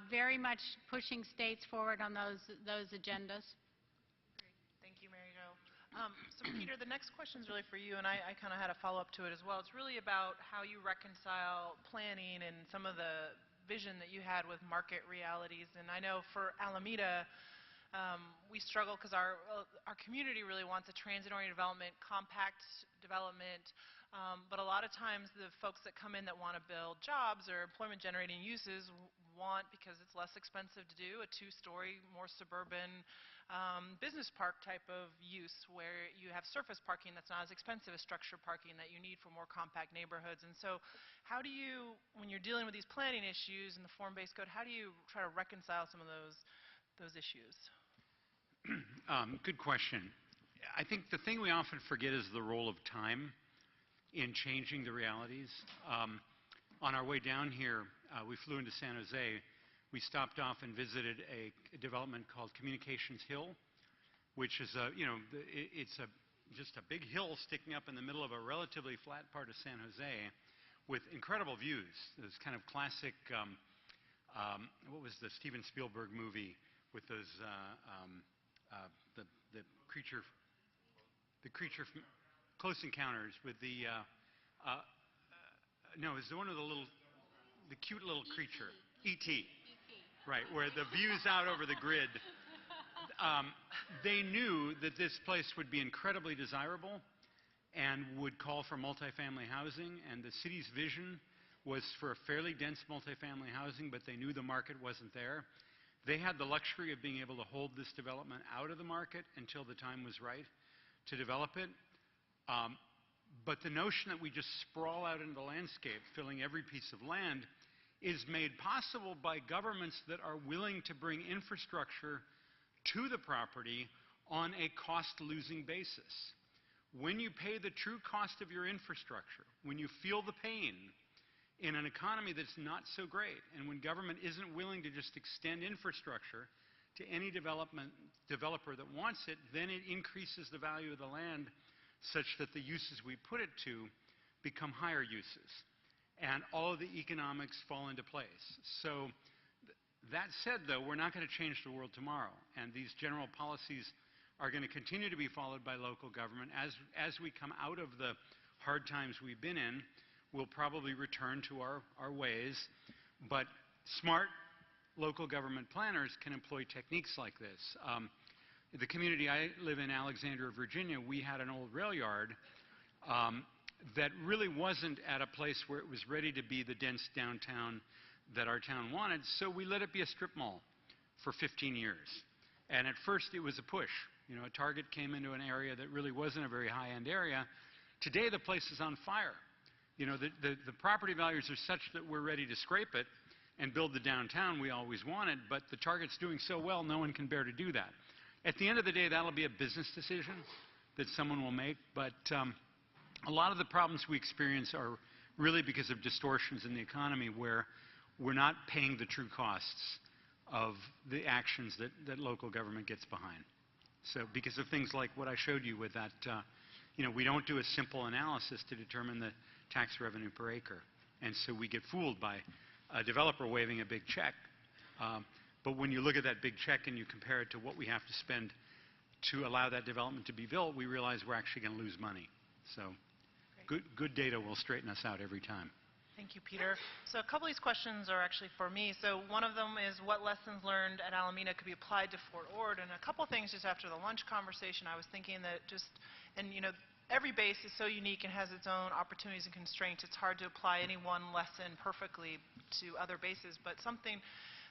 very much pushing states forward on those agendas. Great. Thank you, Mary Jo. So Peter, the next question is really for you, and I kind of had a follow-up to it as well. It's really about how you reconcile planning and some of the vision that you had with market realities. And I know for Alameda, we struggle because our community really wants a transit-oriented development, compact development, but a lot of times the folks that come in that want to build jobs or employment-generating uses want, because it's less expensive to do, a two-story, more suburban business park type of use where you have surface parking that's not as expensive as structured parking that you need for more compact neighborhoods. And so how do you, when you're dealing with these planning issues in the form-based code, how do you try to reconcile some of those issues? Good question. I think the thing we often forget is the role of time in changing the realities. On our way down here, we flew into San Jose. We stopped off and visited a development called Communications Hill, which is just a big hill sticking up in the middle of a relatively flat part of San Jose with incredible views. This kind of classic, what was the Steven Spielberg movie with those the creature from Close Encounters with the no, it's one of the cute little creature, E.T. Right, where the view's out over the grid. They knew that this place would be incredibly desirable and would call for multifamily housing, and the city's vision was for a fairly dense multifamily housing, but they knew the market wasn't there. They had the luxury of being able to hold this development out of the market until the time was right to develop it. But the notion that we just sprawl out into the landscape, filling every piece of land, is made possible by governments that are willing to bring infrastructure to the property on a cost-losing basis. When you pay the true cost of your infrastructure, when you feel the pain in an economy that's not so great, and when government isn't willing to just extend infrastructure to any developer that wants it, then it increases the value of the land such that the uses we put it to become higher uses. And all of the economics fall into place. So that said, though, we're not going to change the world tomorrow. And these general policies are going to continue to be followed by local government. As we come out of the hard times we've been in, we'll probably return to our ways. But smart local government planners can employ techniques like this. The community I live in, Alexandria, Virginia, we had an old rail yard that really wasn't at a place where it was ready to be the dense downtown that our town wanted, so we let it be a strip mall for 15 years. And at first it was a push. You know, a Target came into an area that really wasn't a very high-end area. Today the place is on fire. You know, the property values are such that we're ready to scrape it and build the downtown we always wanted, but the Target's doing so well no one can bear to do that. At the end of the day, that'll be a business decision that someone will make, but a lot of the problems we experience are really because of distortions in the economy where we're not paying the true costs of the actions that local government gets behind. So because of things like what I showed you with that, you know, we don't do a simple analysis to determine the tax revenue per acre. And so we get fooled by a developer waving a big check. But when you look at that big check and you compare it to what we have to spend to allow that development to be built, we realize we're actually going to lose money. So good data will straighten us out every time. Thank you, Peter. So a couple of these questions are actually for me. So one of them is what lessons learned at Alameda could be applied to Fort Ord? And a couple of things just after the lunch conversation, I was thinking that you know, every base is so unique and has its own opportunities and constraints. It's hard to apply any one lesson perfectly to other bases. But something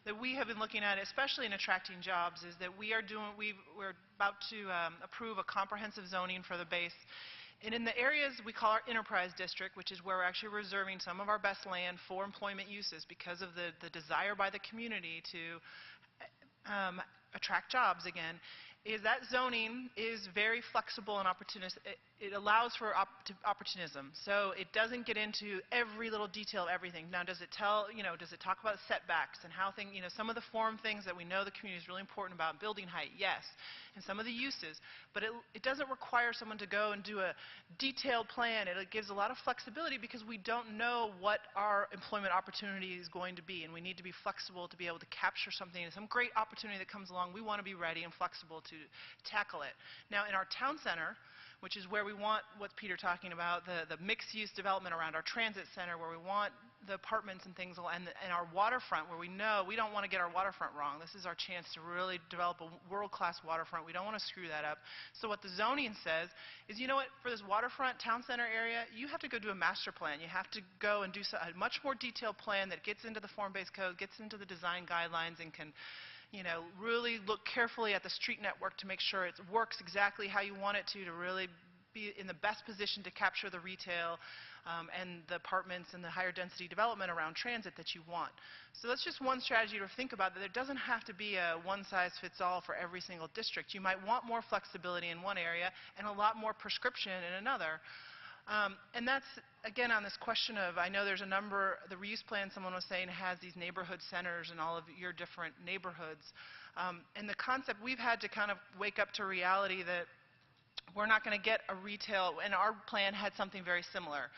that we have been looking at, especially in attracting jobs, is that we're about to approve a comprehensive zoning for the base. And in the areas we call our enterprise district, which is where we're actually reserving some of our best land for employment uses because of the desire by the community to attract jobs again, is that zoning is very flexible and opportunistic. It allows for opportunism. So it doesn't get into every little detail of everything. Now, does it does it talk about setbacks and how some of the form things that we know the community is really important about, building height, yes, and some of the uses. But it doesn't require someone to go and do a detailed plan. It gives a lot of flexibility because we don't know what our employment opportunity is going to be, and we need to be flexible to be able to capture something. And some great opportunity that comes along, we want to be ready and flexible to tackle it. Now, in our town center, which is where we want what Peter talking about, the mixed-use development around our transit center, where we want the apartments and things, and our waterfront, where we know we don't want to get our waterfront wrong. This is our chance to really develop a world-class waterfront. We don't want to screw that up. So what the zoning says is, you know what, for this waterfront town center area, you have to go do a master plan. You have to go and do a much more detailed plan that gets into the form-based code, gets into the design guidelines, and can really look carefully at the street network to make sure it works exactly how you want it to really be in the best position to capture the retail and the apartments and the higher density development around transit that you want. So that's just one strategy to think about, that there doesn't have to be a one-size-fits-all for every single district. You might want more flexibility in one area and a lot more prescription in another. And that's, again, on this question of, I know there's a number, the reuse plan, someone was saying, has these neighborhood centers in all of your different neighborhoods. And the concept, we've had to kind of wake up to reality that we're not going to get a retail, and our plan had something very similar.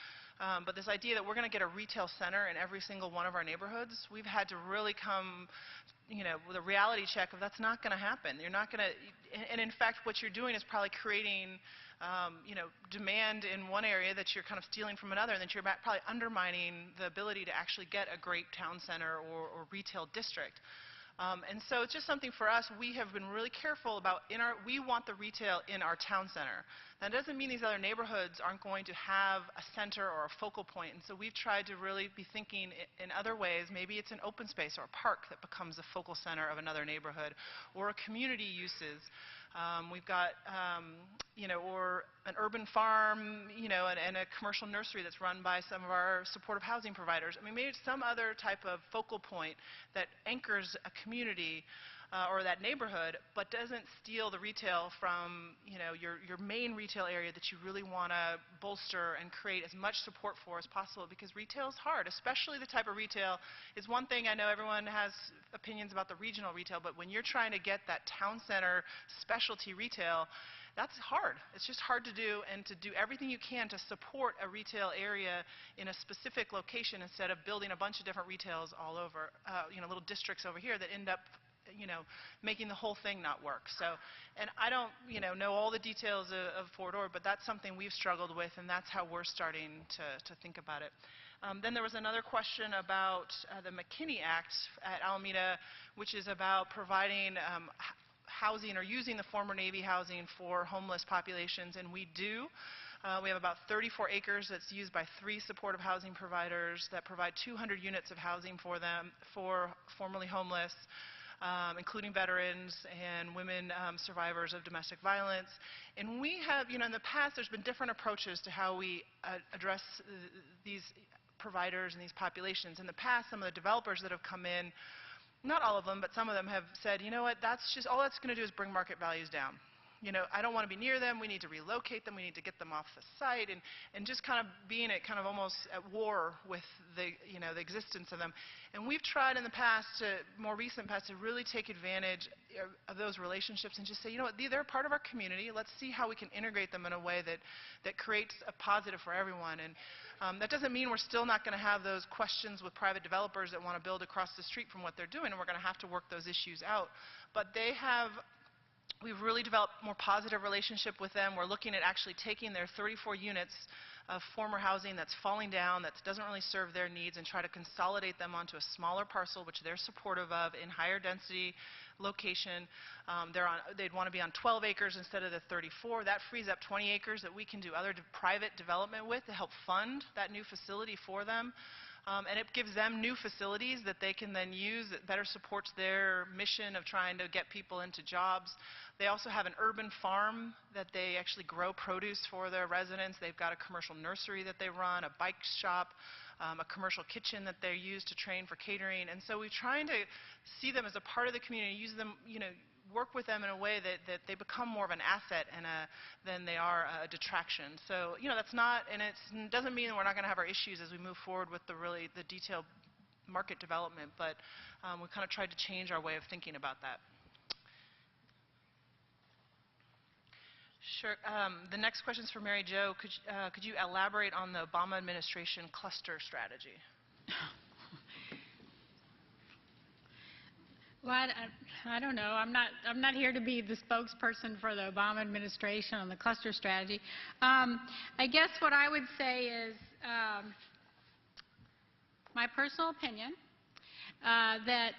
But this idea that we're going to get a retail center in every single one of our neighborhoods, we've had to really come with a reality check of that's not going to happen. You're not going to, and in fact, what you're doing is probably creating demand in one area that you're kind of stealing from another, and that you're probably undermining the ability to actually get a great town center or retail district. And so it's just something for us. We have been really careful about, we want the retail in our town center. That doesn't mean these other neighborhoods aren't going to have a center or a focal point. And so we've tried to really be thinking in other ways. Maybe it's an open space or a park that becomes a focal center of another neighborhood, or a community uses. We've got, or an urban farm, and a commercial nursery that's run by some of our supportive housing providers. I mean, maybe it's some other type of focal point that anchors a community or that neighborhood, but doesn't steal the retail from, your main retail area that you really want to bolster and create as much support for as possible, because retail is hard, especially the type of retail. Is one thing, I know everyone has opinions about the regional retail, but when you're trying to get that town center specialty retail, that's hard. It's just hard to do, and to do everything you can to support a retail area in a specific location instead of building a bunch of different retails all over, little districts over here that end up making the whole thing not work. So, and I don't, know all the details of FORA, but that's something we've struggled with, and that's how we're starting to think about it. Then there was another question about the McKinney Act at Alameda, which is about providing housing or using the former Navy housing for homeless populations, and we do. We have about 34 acres that's used by 3 supportive housing providers that provide 200 units of housing for them, for formerly homeless, including veterans and women survivors of domestic violence. And we have, in the past, there's been different approaches to how we address these providers and these populations. In the past, some of the developers that have come in, not all of them, but some of them have said, you know what, that's just, all that's going to do is bring market values down. I don't want to be near them. We need to relocate them. We need to get them off the site, and just kind of being at kind of almost at war with the the existence of them. And we've tried in the past, more recent past, to really take advantage of those relationships and just say, they're part of our community. Let's see how we can integrate them in a way that creates a positive for everyone. And that doesn't mean we're still not going to have those questions with private developers that want to build across the street from what they're doing, and we're going to have to work those issues out. But we've really developed more positive relationship with them. We're looking at actually taking their 34 units of former housing that's falling down, that doesn't really serve their needs, and try to consolidate them onto a smaller parcel, which they're supportive of, in higher density location. They'd want to be on 12 acres instead of the 34. That frees up 20 acres that we can do other private development with to help fund that new facility for them. And it gives them new facilities that they can then use that better supports their mission of trying to get people into jobs. They also have an urban farm that they actually grow produce for their residents. They've got a commercial nursery that they run, a bike shop. a commercial kitchen that they use to train for catering. And so we're trying to see them as a part of the community, use them, work with them in a way that they become more of an asset than they are a detraction. So, that's not, and it doesn't mean that we're not going to have our issues as we move forward with the detailed market development, but we kind of tried to change our way of thinking about that. Sure. The next question is for Mary Jo. Could you elaborate on the Obama administration cluster strategy? Well, I don't know. I'm not here to be the spokesperson for the Obama administration on the cluster strategy. I guess what I would say is my personal opinion that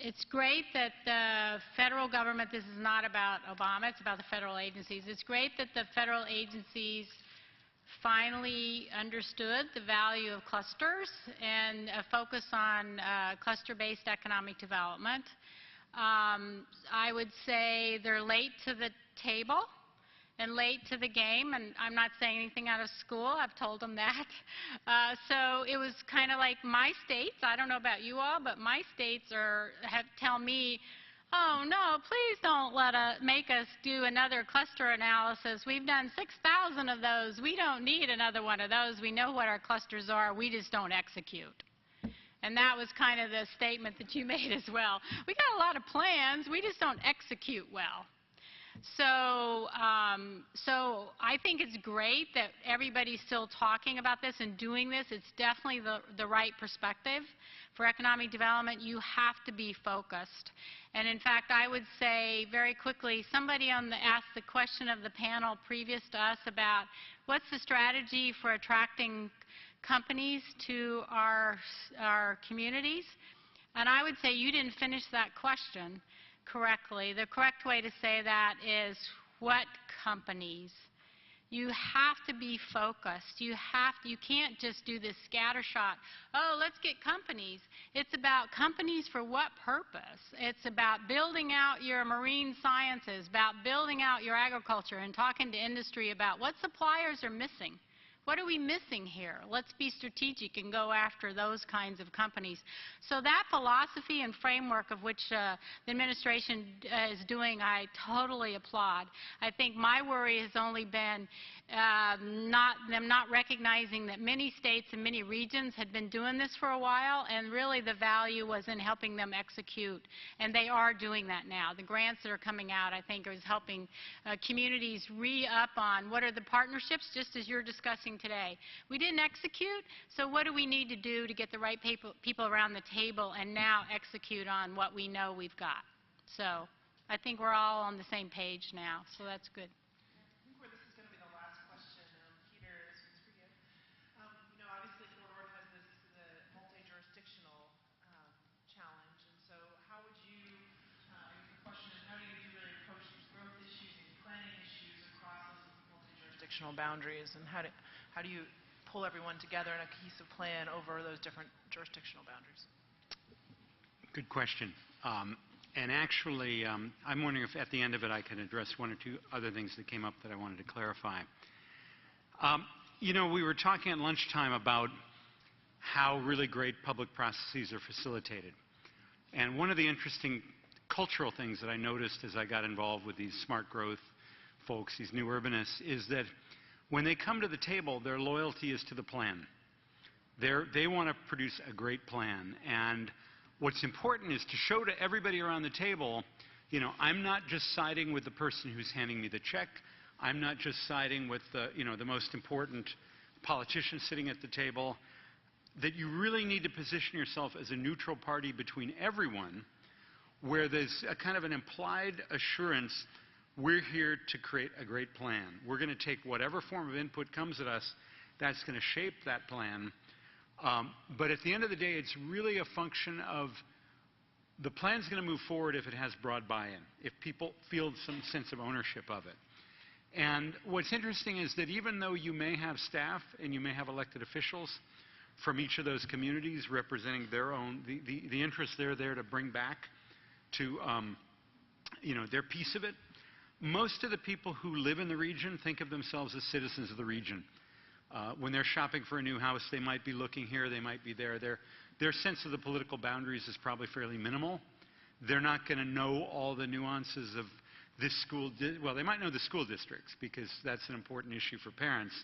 it's great that the federal government, this is not about Obama, it's about the federal agencies. It's great that the federal agencies finally understood the value of clusters and a focus on cluster-based economic development. I would say they're late to the table and late to the game, and I'm not saying anything out of school. I've told them that. So it was kind of like my states, I don't know about you all, but my states tell me, oh no, please don't make us do another cluster analysis. We've done 6,000 of those. We don't need another one of those. We know what our clusters are. We just don't execute. And that was kind of the statement that you made as well. We got a lot of plans. We just don't execute well. So I think it's great that everybody's still talking about this and doing this. It's definitely the right perspective. For economic development, you have to be focused. And in fact, I would say very quickly, somebody asked the question of the panel previous to us about what's the strategy for attracting companies to our communities. And I would say you didn't finish that question correctly. The correct way to say that is what companies. You have to be focused. You can't just do this scattershot. Oh, let's get companies. It's about companies for what purpose? It's about building out your marine sciences, about building out your agriculture and talking to industry about what suppliers are missing. What are we missing here? Let's be strategic and go after those kinds of companies. So that philosophy and framework of which the administration is doing, I totally applaud. I think my worry has only been them not recognizing that many states and many regions had been doing this for a while, and really the value was in helping them execute. And they are doing that now. The grants that are coming out, I think, is helping communities re-up on what are the partnerships, just as you're discussing today. We didn't execute, so what do we need to do to get the right people around the table and now execute on what we know we've got? So I think we're all on the same page now, so that's good. I think this is going to be the last question. Peter, this one's for you. Obviously FORA has the multi-jurisdictional challenge, and so how would you, the question is, how do you really approach these growth issues and planning issues across those multi-jurisdictional boundaries, and how do you pull everyone together in a cohesive plan over those different jurisdictional boundaries? Good question. And actually, I'm wondering if at the end of it I can address one or two other things that came up that I wanted to clarify. We were talking at lunchtime about how really great public processes are facilitated. And one of the interesting cultural things that I noticed as I got involved with these smart growth folks, these new urbanists, is that when they come to the table, their loyalty is to the plan. They want to produce a great plan. And what's important is to show to everybody around the table, I'm not just siding with the person who's handing me the check. I'm not just siding with the most important politician sitting at the table. That you really need to position yourself as a neutral party between everyone, where there's a kind of an implied assurance, we're here to create a great plan. We're going to take whatever form of input comes at us, that's going to shape that plan. But at the end of the day, it's really a function of the plan's going to move forward if it has broad buy-in, if people feel some sense of ownership of it. And what's interesting is that even though you may have staff and you may have elected officials from each of those communities representing their own, the interests they're there to bring back to their piece of it, most of the people who live in the region think of themselves as citizens of the region. When they're shopping for a new house, they might be looking here, they might be there. Their sense of the political boundaries is probably fairly minimal. They're not going to know all the nuances of this school. Well, they might know the school districts because that's an important issue for parents.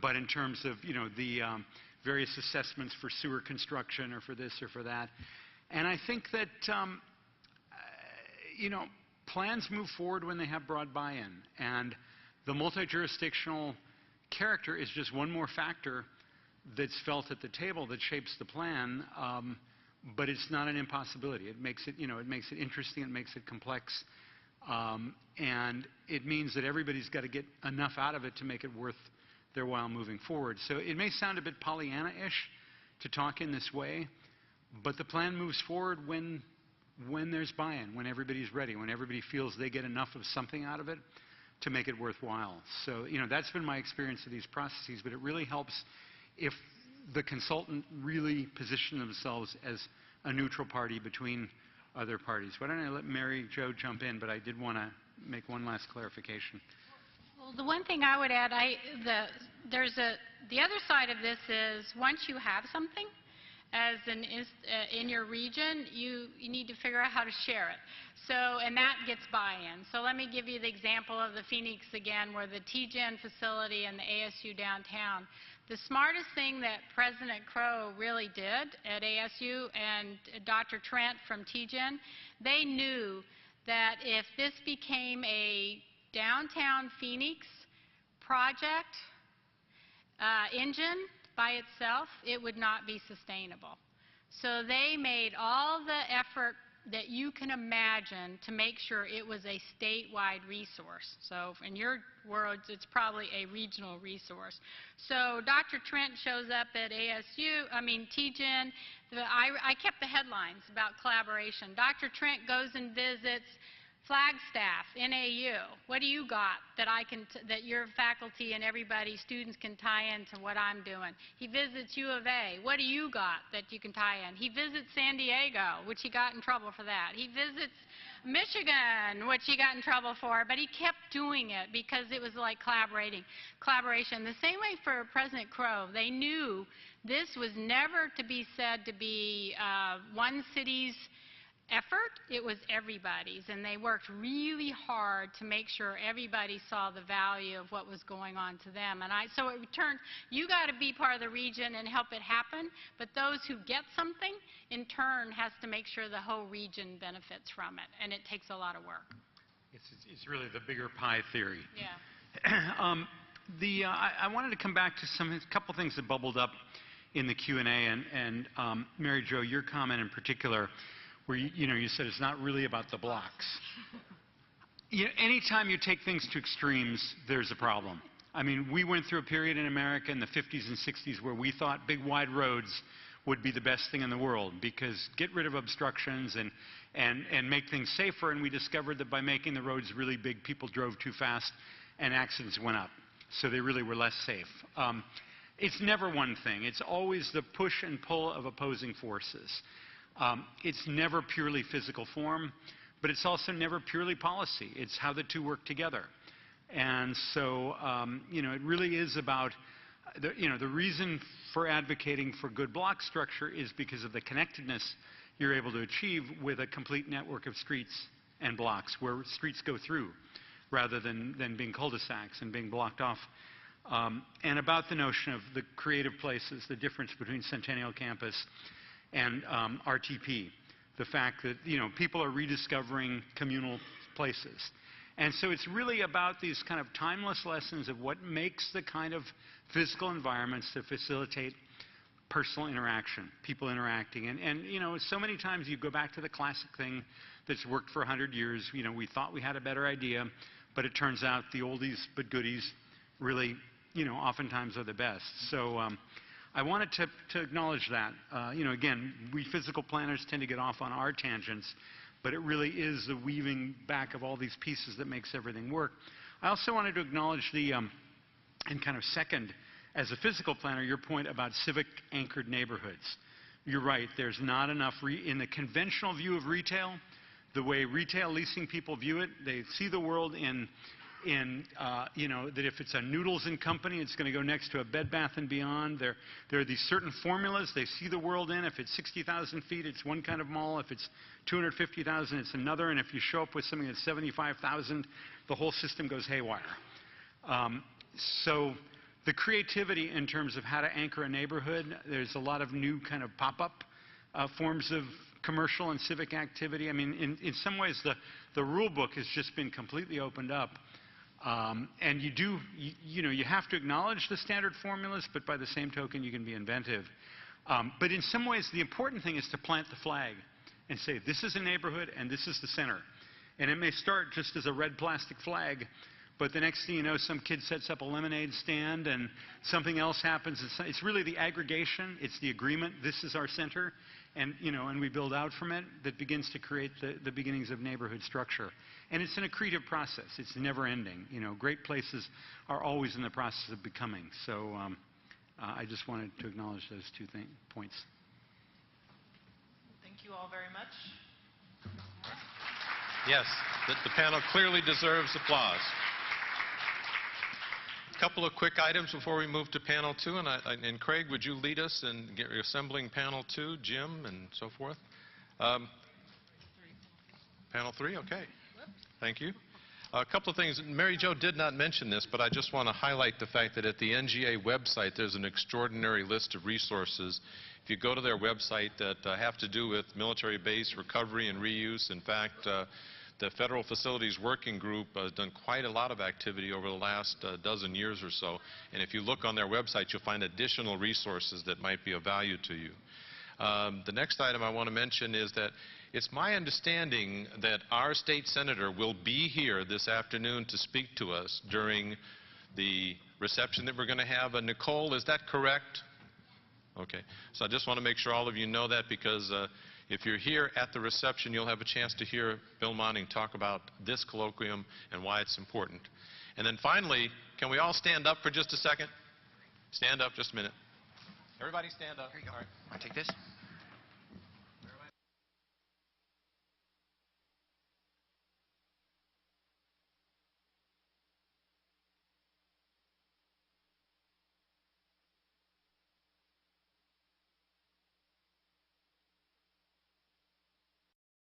But in terms of, the various assessments for sewer construction or for this or for that. And I think that, plans move forward when they have broad buy-in. And the multi-jurisdictional character is just one more factor that's felt at the table that shapes the plan, but it's not an impossibility. It makes it, it makes it interesting, it makes it complex, and it means that everybody's got to get enough out of it to make it worth their while moving forward. So it may sound a bit Pollyanna-ish to talk in this way, but the plan moves forward when there's buy-in, when everybody's ready, when everybody feels they get enough of something out of it to make it worthwhile. So, that's been my experience of these processes, but it really helps if the consultant really position themselves as a neutral party between other parties. Why don't I let Mary Jo jump in, but I did want to make one last clarification. Well, the one thing I would add, the other side of this is once you have something in your region, you need to figure out how to share it. So, and that gets buy-in. So let me give you the example of the Phoenix again, where the TGen facility and the ASU downtown. The smartest thing that President Crow really did at ASU and Dr. Trent from TGen, they knew that if this became a downtown Phoenix project engine by itself, it would not be sustainable. So they made all the effort that you can imagine to make sure it was a statewide resource. So in your words, it's probably a regional resource. So Dr. Trent shows up at TGen. I kept the headlines about collaboration. Dr. Trent goes and visits Flagstaff, NAU. What do you got that that your faculty and everybody, students can tie into what I'm doing? He visits U of A. What do you got that you can tie in? He visits San Diego, which he got in trouble for that. He visits Michigan, which he got in trouble for, but he kept doing it because it was like collaboration. The same way for President Crow. They knew this was never to be said to be one city's effort, it was everybody's, and they worked really hard to make sure everybody saw the value of what was going on to them. And so it turned, you got to be part of the region and help it happen, but those who get something, in turn, has to make sure the whole region benefits from it, and it takes a lot of work. It's really the bigger pie theory. Yeah. I wanted to come back to a couple things that bubbled up in the Q&A, and Mary Jo, your comment in particular, where you said it's not really about the blocks. Anytime you take things to extremes, there's a problem. I mean, we went through a period in America in the 50s and 60s where we thought big wide roads would be the best thing in the world because get rid of obstructions and make things safer, and we discovered that by making the roads really big, people drove too fast and accidents went up. So they really were less safe. It's never one thing. It's always the push and pull of opposing forces. It's never purely physical form, but it's also never purely policy. It's how the two work together. And so, it really is about, the reason for advocating for good block structure is because of the connectedness you're able to achieve with a complete network of streets and blocks where streets go through rather than being cul-de-sacs and being blocked off. And about the notion of the creative places, the difference between Centennial Campus and RTP, the fact that people are rediscovering communal places. And so it's really about these kind of timeless lessons of what makes the kind of physical environments that facilitate personal interaction, people interacting. And so many times you go back to the classic thing that's worked for 100 years. We thought we had a better idea, but it turns out the oldies but goodies really, oftentimes are the best. So I wanted to acknowledge that. Again, we physical planners tend to get off on our tangents, but it really is the weaving back of all these pieces that makes everything work. I also wanted to acknowledge and kind of second, as a physical planner, your point about civic-anchored neighborhoods. You're right, there's not enough, in the conventional view of retail, the way retail leasing people view it, they see the world in that if it's a Noodles and Company, it's going to go next to a Bed Bath & Beyond. There are these certain formulas they see the world in. If it's 60,000 feet, it's one kind of mall. If it's 250,000, it's another. And if you show up with something that's 75,000, the whole system goes haywire. So the creativity in terms of how to anchor a neighborhood, there's a lot of new kind of pop-up forms of commercial and civic activity. I mean, in some ways, the rule book has just been completely opened up. And you have to acknowledge the standard formulas, but by the same token, you can be inventive. But in some ways, the important thing is to plant the flag and say, this is a neighborhood and this is the center. And it may start just as a red plastic flag, but the next thing you know, some kid sets up a lemonade stand and something else happens. It's really the aggregation. It's the agreement. This is our center. And we build out from it that begins to create the beginnings of neighborhood structure. And it's an accretive process. It's never ending. Great places are always in the process of becoming. So I just wanted to acknowledge those two points. Thank you all very much. Yes, the panel clearly deserves applause. A couple of quick items before we move to panel 2, and Craig, would you lead us in assembling panel 2, Jim, and so forth? Panel 3, okay. Thank you. A couple of things. Mary Jo did not mention this, but I just want to highlight the fact that at the NGA website, there's an extraordinary list of resources. If you go to their website that have to do with military base recovery and reuse, in fact, the Federal Facilities Working Group has done quite a lot of activity over the last dozen years or so. And if you look on their website, you'll find additional resources that might be of value to you. The next item I want to mention is that it's my understanding that our state senator will be here this afternoon to speak to us during the reception that we're going to have. Nicole, is that correct? Okay. So I just want to make sure all of you know that, because if you're here at the reception, you'll have a chance to hear Bill Monning talk about this colloquium and why it's important. And then finally, can we all stand up for just a second? Stand up just a minute. Everybody stand up. Here you go. All right. Want to take this?